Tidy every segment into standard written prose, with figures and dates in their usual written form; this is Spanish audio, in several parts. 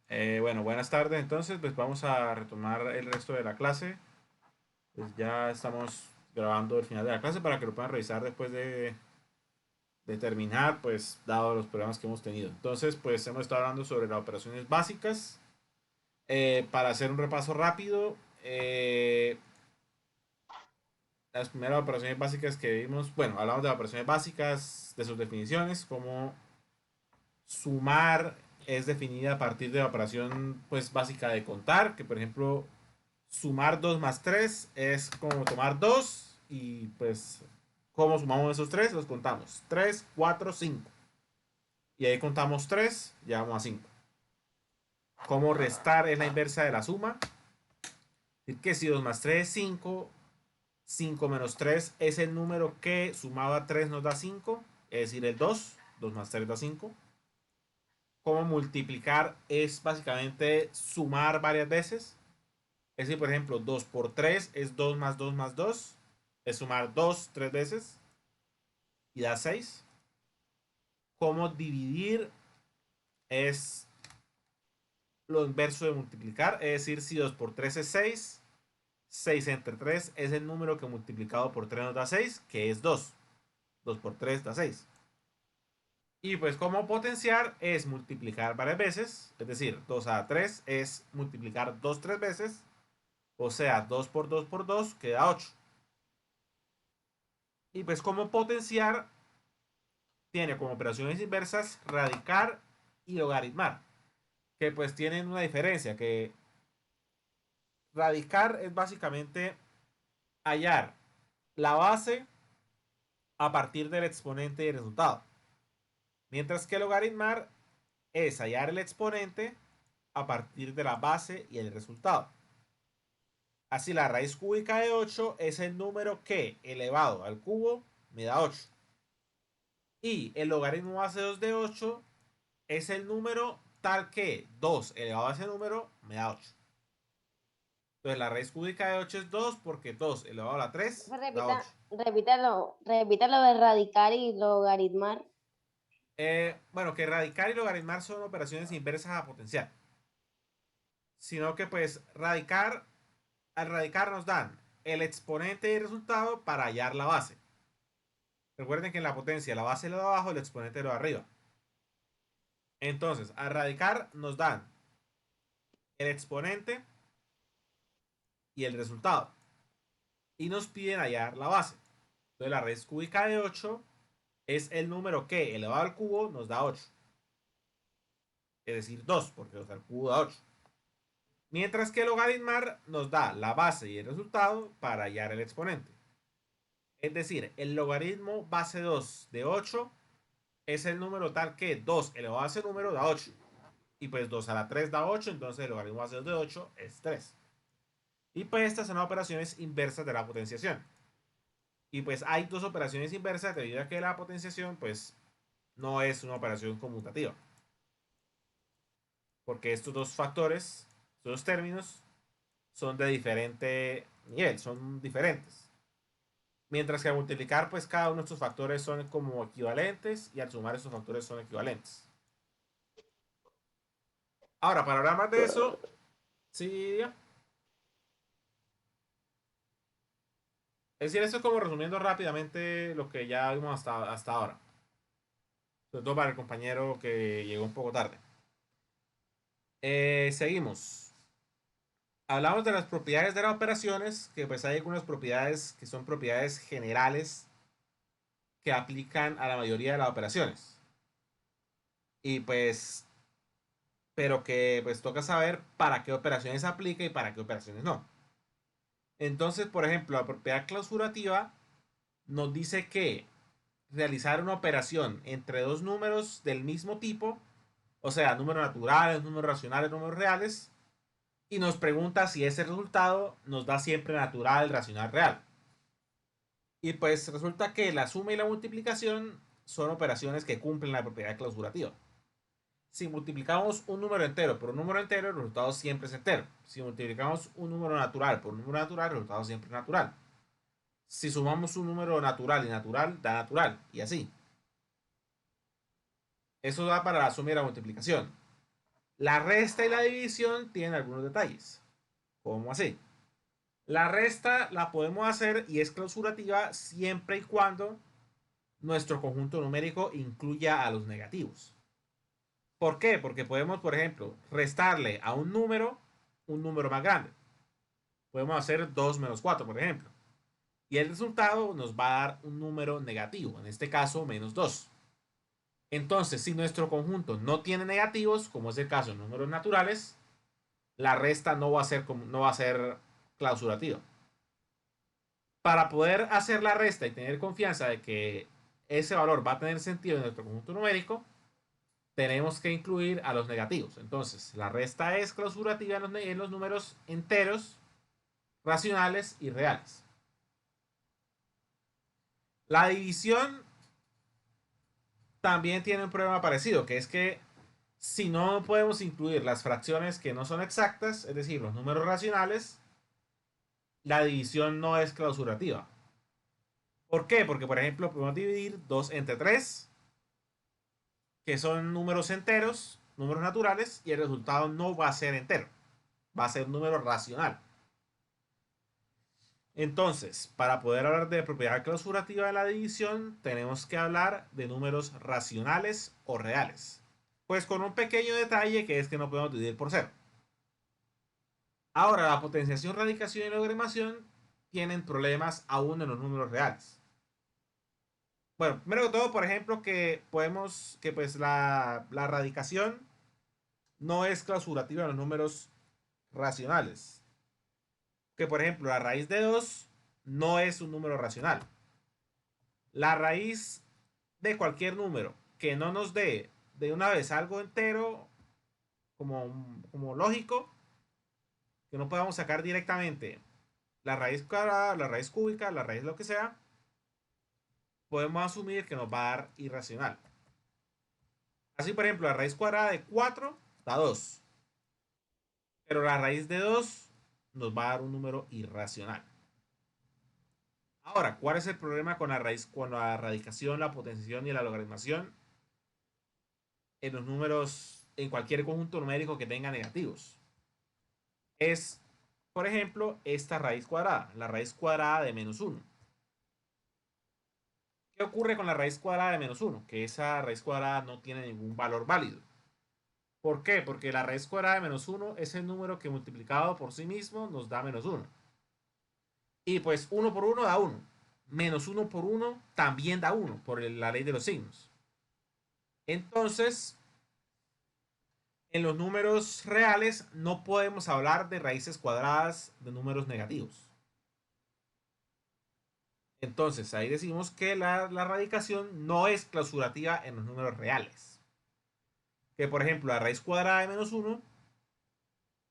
Bueno, buenas tardes. Entonces, pues vamos a retomar el resto de la clase. Pues ya estamos grabando el final de la clase para que lo puedan revisar después de terminar, pues dado los problemas que hemos tenido. Entonces, pues hemos estado hablando sobre las operaciones básicas. Para hacer un repaso rápido, las primeras operaciones básicas que vimos, bueno, hablamos de las operaciones básicas, de sus definiciones, como sumar es definida a partir de la operación pues básica de contar, que por ejemplo sumar 2 más 3 es como tomar 2 y pues ¿cómo sumamos esos 3? Los contamos. 3 4 5. Y ahí contamos 3, ya vamos a 5. ¿Cómo restar es la inversa de la suma? Es decir, que si 2 más 3 es 5, 5 menos 3 es el número que sumado a 3 nos da 5, es decir, el 2. 2 más 3 da 5. Cómo multiplicar es básicamente sumar varias veces. Es decir, por ejemplo, 2 por 3 es 2 más 2 más 2. Es sumar 2 3 veces y da 6. Cómo dividir es lo inverso de multiplicar. Es decir, si 2 por 3 es 6, 6 entre 3 es el número que multiplicado por 3 nos da 6, que es 2. 2 por 3 da 6. Y pues cómo potenciar es multiplicar varias veces. Es decir, 2 a 3 es multiplicar 2 3 veces. O sea, 2 por 2 por 2 queda 8. Y pues cómo potenciar tiene como operaciones inversas radicar y logaritmar, que pues tienen una diferencia, que radicar es básicamente hallar la base a partir del exponente y el resultado, mientras que logaritmar es hallar el exponente a partir de la base y el resultado. Así la raíz cúbica de 8 es el número que elevado al cubo me da 8. Y el logaritmo base 2 de 8 es el número tal que 2 elevado a ese número me da 8. Entonces la raíz cúbica de 8 es 2 porque 2 elevado a la 3 da 8. Repítalo de radical y logaritmar. Bueno, que radical y logaritmar son operaciones inversas a potencial. Sino que pues al radicar nos dan el exponente y el resultado para hallar la base. Recuerden que en la potencia la base es lo de abajo, el exponente es lo de arriba. Entonces, al radicar nos dan el exponente y el resultado. Y nos piden hallar la base. Entonces la raíz cúbica de 8 es el número que elevado al cubo nos da 8. Es decir, 2 porque al cubo da 8. Mientras que el logaritmar nos da la base y el resultado para hallar el exponente. Es decir, el logaritmo base 2 de 8 es el número tal que 2 elevado a ese número da 8. Y pues 2 a la 3 da 8, entonces el logaritmo base 2 de 8 es 3. Y pues estas son las operaciones inversas de la potenciación. Y pues hay dos operaciones inversas debido a que la potenciación pues no es una operación conmutativa. Porque estos dos factores, estos dos términos, son de diferente nivel, son diferentes. Mientras que al multiplicar, pues cada uno de estos factores son como equivalentes y al sumar estos factores son equivalentes. Ahora, para hablar más de eso, sí, es decir, esto es como resumiendo rápidamente lo que ya vimos hasta ahora. Sobre todo para el compañero que llegó un poco tarde. Seguimos. Hablamos de las propiedades de las operaciones, que pues hay algunas propiedades que son propiedades generales que aplican a la mayoría de las operaciones. Y pues, pero que pues toca saber para qué operaciones aplica y para qué operaciones no. Entonces, por ejemplo, la propiedad clausurativa nos dice que realizar una operación entre dos números del mismo tipo, o sea, números naturales, números racionales, números reales, y nos pregunta si ese resultado nos da siempre natural, racional, real. Y pues resulta que la suma y la multiplicación son operaciones que cumplen la propiedad clausurativa. Si multiplicamos un número entero por un número entero, el resultado siempre es entero. Si multiplicamos un número natural por un número natural, el resultado siempre es natural. Si sumamos un número natural y natural, da natural. Y así. Eso da para la suma y la multiplicación. La resta y la división tienen algunos detalles. ¿Cómo así? La resta la podemos hacer y es clausurativa siempre y cuando nuestro conjunto numérico incluya a los negativos. ¿Por qué? Porque podemos, por ejemplo, restarle a un número más grande. Podemos hacer 2 menos 4, por ejemplo. Y el resultado nos va a dar un número negativo, en este caso menos 2. Entonces, si nuestro conjunto no tiene negativos, como es el caso de números naturales, la resta no va a ser clausurativa. Para poder hacer la resta y tener confianza de que ese valor va a tener sentido en nuestro conjunto numérico, tenemos que incluir a los negativos. Entonces, la resta es clausurativa en los números enteros, racionales y reales. La división también tiene un problema parecido, que es que si no podemos incluir las fracciones que no son exactas, es decir, los números racionales, la división no es clausurativa. ¿Por qué? Porque, por ejemplo, podemos dividir 2 entre 3, que son números enteros, números naturales, y el resultado no va a ser entero, va a ser un número racional. Entonces, para poder hablar de propiedad clausurativa de la división, tenemos que hablar de números racionales o reales. Pues con un pequeño detalle que es que no podemos dividir por cero. Ahora, la potenciación, radicación y logaritmación tienen problemas aún en los números reales. Bueno, primero que todo, por ejemplo, que pues la radicación no es clausurativa en los números racionales. Que por ejemplo, la raíz de 2 no es un número racional. La raíz de cualquier número que no nos dé de una vez algo entero como lógico, que no podamos sacar directamente la raíz cuadrada, la raíz cúbica, la raíz lo que sea, podemos asumir que nos va a dar irracional. Así, por ejemplo, la raíz cuadrada de 4 da 2, pero la raíz de 2 nos va a dar un número irracional. Ahora, ¿cuál es el problema con la raíz, con la radicación, la potenciación y la logaritmación en los números, en cualquier conjunto numérico que tenga negativos? Es, por ejemplo, esta raíz cuadrada, la raíz cuadrada de menos 1. ¿Qué ocurre con la raíz cuadrada de menos 1? Que esa raíz cuadrada no tiene ningún valor válido. ¿Por qué? Porque la raíz cuadrada de menos 1 es el número que multiplicado por sí mismo nos da menos 1. Y pues 1 por 1 da 1. Menos 1 por 1 también da 1 por la ley de los signos. Entonces, en los números reales no podemos hablar de raíces cuadradas de números negativos. Entonces, ahí decimos que la radicación no es clausurativa en los números reales. Que por ejemplo, la raíz cuadrada de menos 1,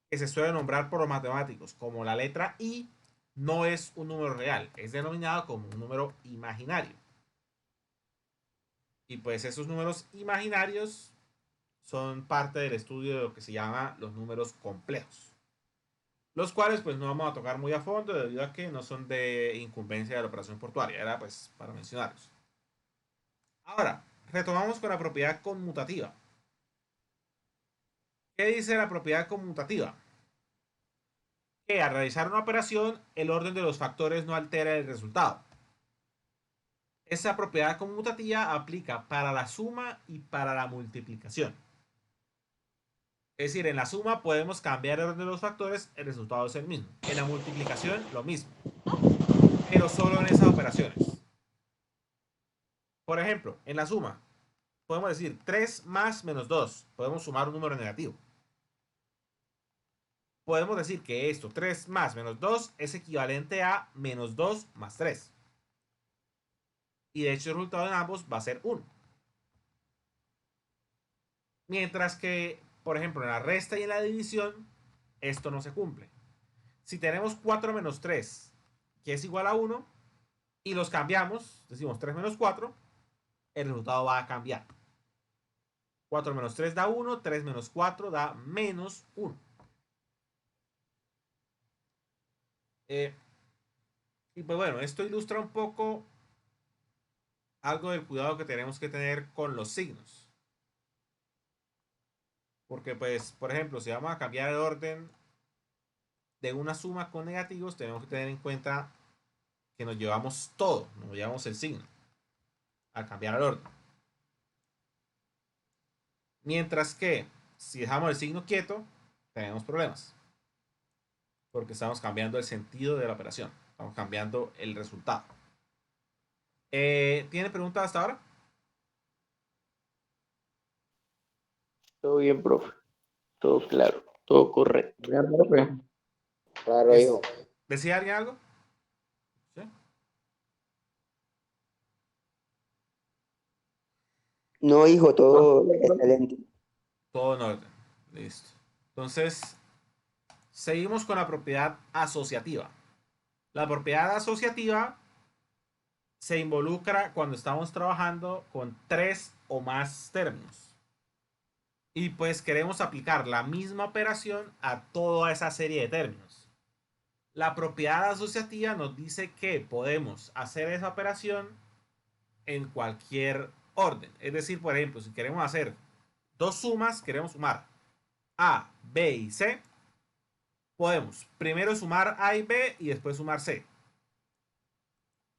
que se suele nombrar por los matemáticos como la letra I, no es un número real, es denominado como un número imaginario. Y pues esos números imaginarios son parte del estudio de lo que se llama los números complejos, los cuales pues no vamos a tocar muy a fondo debido a que no son de incumbencia de la operación portuaria, era pues para mencionarlos. Ahora, retomamos con la propiedad conmutativa. ¿Qué dice la propiedad conmutativa? Que al realizar una operación, el orden de los factores no altera el resultado. Esa propiedad conmutativa aplica para la suma y para la multiplicación. Es decir, en la suma podemos cambiar el orden de los factores, el resultado es el mismo. En la multiplicación, lo mismo, pero solo en esas operaciones. Por ejemplo, en la suma, podemos decir 3 más menos 2. Podemos sumar un número negativo. Podemos decir que esto, 3 más menos 2, es equivalente a menos 2 más 3. Y de hecho el resultado en ambos va a ser 1. Mientras que, por ejemplo, en la resta y en la división, esto no se cumple. Si tenemos 4 menos 3, que es igual a 1, y los cambiamos, decimos 3 menos 4, el resultado va a cambiar. 4 menos 3 da 1, 3 menos 4 da menos 1. Y pues bueno, esto ilustra un poco algo del cuidado que tenemos que tener con los signos. Porque, pues, por ejemplo, si vamos a cambiar el orden de una suma con negativos, tenemos que tener en cuenta que nos llevamos todo, nos llevamos el signo al cambiar el orden. Mientras que si dejamos el signo quieto, tenemos problemas. Porque estamos cambiando el sentido de la operación. Estamos cambiando el resultado. ¿Tiene preguntas hasta ahora? Todo bien, profe. Todo claro. Todo correcto. Ya, profe. Claro, ¿Es, hijo. ¿Decía alguien algo? ¿Sí? No, hijo, todo Profe, excelente. Todo en orden. Listo. Entonces, seguimos con la propiedad asociativa. La propiedad asociativa se involucra cuando estamos trabajando con tres o más términos. Y pues queremos aplicar la misma operación a toda esa serie de términos. La propiedad asociativa nos dice que podemos hacer esa operación en cualquier orden. Es decir, por ejemplo, si queremos hacer dos sumas, queremos sumar A, B y C, podemos primero sumar A y B y después sumar C.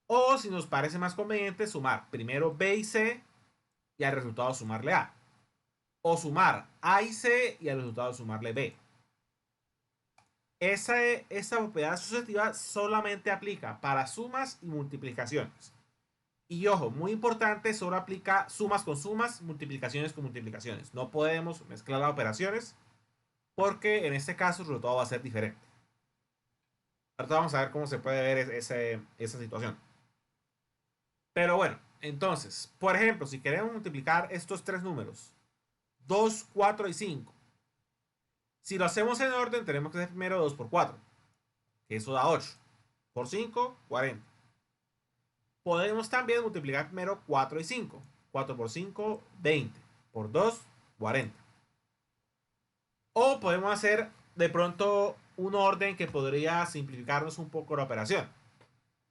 O si nos parece más conveniente, sumar primero B y C y al resultado sumarle A. O sumar A y C y al resultado sumarle B. Esta propiedad asociativa solamente aplica para sumas y multiplicaciones. Y ojo, muy importante, solo aplica sumas con sumas, multiplicaciones con multiplicaciones. No podemos mezclar las operaciones porque en este caso el resultado va a ser diferente. Ahorita vamos a ver cómo se puede ver esa situación. Pero bueno, entonces, por ejemplo, si queremos multiplicar estos tres números, 2, 4 y 5. Si lo hacemos en orden, tenemos que hacer primero 2 por 4, que eso da 8. Por 5, 40. Podemos también multiplicar primero 4 y 5. 4 por 5, 20. Por 2, 40. O podemos hacer de pronto un orden que podría simplificarnos un poco la operación.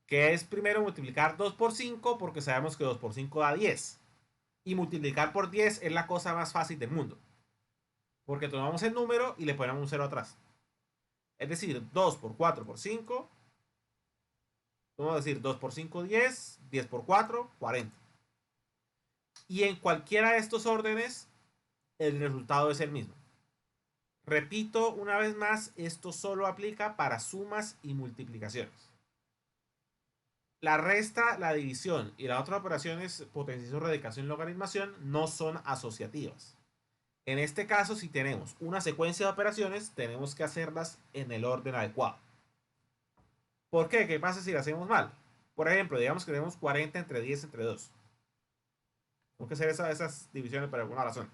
Que es primero multiplicar 2 por 5 porque sabemos que 2 por 5 da 10. Y multiplicar por 10 es la cosa más fácil del mundo. Porque tomamos el número y le ponemos un 0 atrás. Es decir, 2 por 4 por 5. Vamos a decir 2 por 5, 10. 10 por 4, 40. Y en cualquiera de estos órdenes, el resultado es el mismo. Repito una vez más, esto solo aplica para sumas y multiplicaciones. La resta, la división y las otras operaciones, potenciación, radicación, logaritmación, no son asociativas. En este caso, si tenemos una secuencia de operaciones, tenemos que hacerlas en el orden adecuado. ¿Por qué? ¿Qué pasa si lo hacemos mal? Por ejemplo, digamos que tenemos 40 entre 10 entre 2. Tenemos que hacer esas divisiones por alguna razón.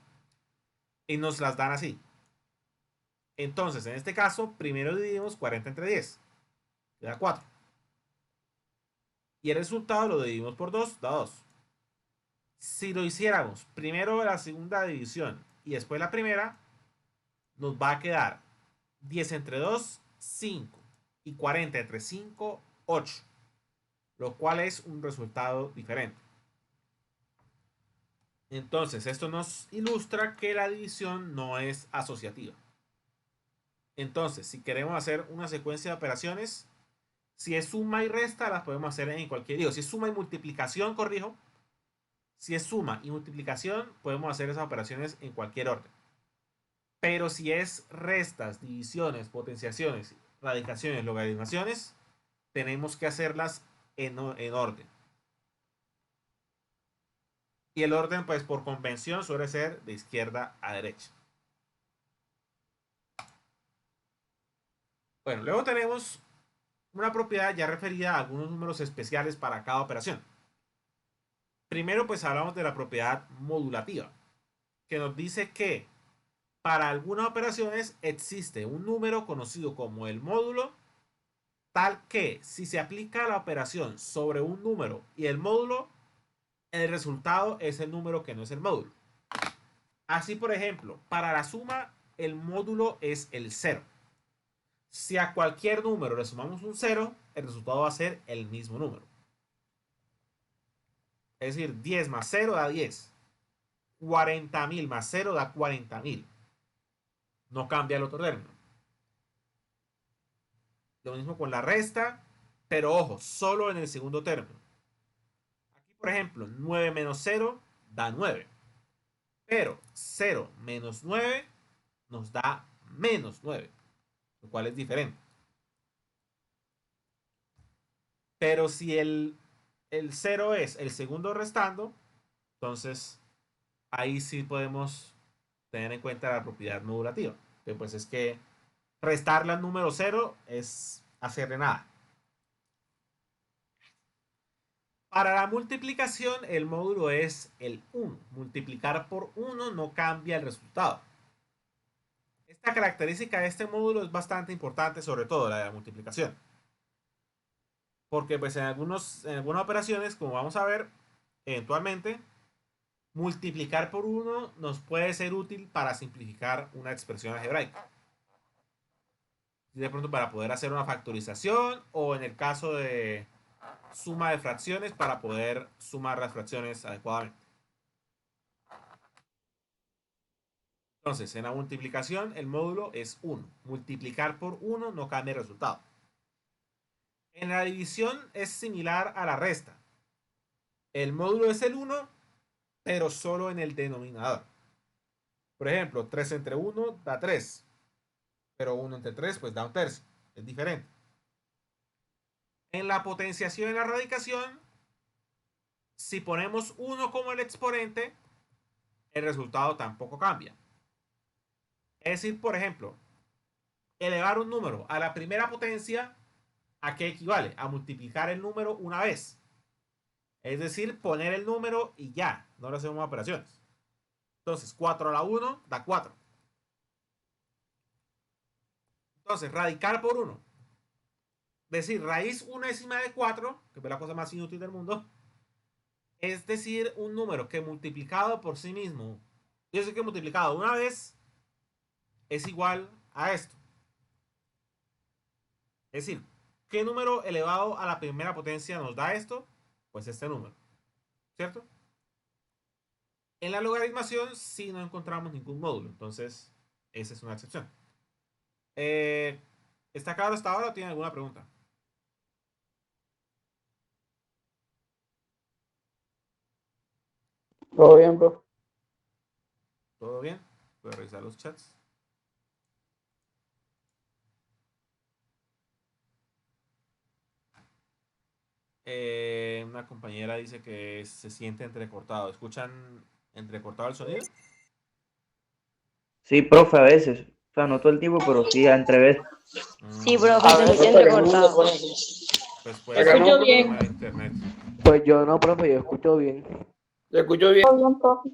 Y nos las dan así. Entonces, en este caso, primero dividimos 40 entre 10. Da 4. Y el resultado lo dividimos por 2, da 2. Si lo hiciéramos primero la segunda división y después la primera, nos va a quedar 10 entre 2, 5. Y 40 entre 5, 8. Lo cual es un resultado diferente. Entonces, esto nos ilustra que la división no es asociativa. Entonces, si queremos hacer una secuencia de operaciones, si es suma y resta, las podemos hacer en cualquier. Digo, si es suma y multiplicación, corrijo. Si es suma y multiplicación, podemos hacer esas operaciones en cualquier orden. Pero si es restas, divisiones, potenciaciones, radicaciones, logaritmaciones, tenemos que hacerlas en orden. Y el orden, pues por convención, suele ser de izquierda a derecha. Bueno, luego tenemos una propiedad ya referida a algunos números especiales para cada operación. Primero, pues hablamos de la propiedad modulativa, que nos dice que para algunas operaciones existe un número conocido como el módulo, tal que si se aplica la operación sobre un número y el módulo, el resultado es el número que no es el módulo. Así, por ejemplo, para la suma, el módulo es el 0. Si a cualquier número le sumamos un 0, el resultado va a ser el mismo número. Es decir, 10 más 0 da 10. 40.000 más 0 da 40.000. no cambia el otro término. Lo mismo con la resta, pero ojo, solo en el segundo término. Aquí, por ejemplo, 9 menos 0 da 9. Pero 0 menos 9 nos da menos 9, lo cual es diferente. Pero si el 0 es el segundo restando, entonces ahí sí podemos tener en cuenta la propiedad modulativa. Que pues es que restarle al número 0 es hacerle nada. Para la multiplicación, el módulo es el 1. Multiplicar por 1 no cambia el resultado. Esta característica de este módulo es bastante importante, sobre todo la de la multiplicación. Porque pues en algunas operaciones, como vamos a ver eventualmente, multiplicar por 1 nos puede ser útil para simplificar una expresión algebraica. De pronto para poder hacer una factorización, o en el caso de suma de fracciones, para poder sumar las fracciones adecuadamente. Entonces, en la multiplicación, el módulo es 1. Multiplicar por 1 no cambia el resultado. En la división es similar a la resta. El módulo es el 1, pero solo en el denominador. Por ejemplo, 3 entre 1 da 3. Pero 1 entre 3 pues da 1/3. Es diferente. En la potenciación y la radicación, si ponemos 1 como el exponente, el resultado tampoco cambia. Es decir, por ejemplo, elevar un número a la primera potencia, ¿a qué equivale? A multiplicar el número una vez. Es decir, poner el número y ya, no le hacemos operaciones. Entonces, 4 a la 1 da 4. Entonces, radicar por 1. Decir, raíz 1/10 de 4, que es la cosa más inútil del mundo, es decir, un número que multiplicado por sí mismo, yo sé que multiplicado una vez, es igual a esto. Es decir, ¿qué número elevado a la primera potencia nos da esto? Pues este número, ¿cierto? En la logaritmación sí no encontramos ningún módulo, entonces esa es una excepción. ¿Está claro hasta ahora o tiene alguna pregunta? Todo bien, profe. ¿Todo bien? Voy a revisar los chats. Una compañera dice que se siente entrecortado. ¿Escuchan entrecortado el sonido? Sí, profe, a veces. O sea, no todo el tiempo, pero sí, entre veces. Sí, profe, A se ver, escucha profe, entrecortado. Pues puede Acá ser no, un problema de internet. Pues yo no, profe, yo escucho bien. ¿Se escuchó bien? Bien, profe.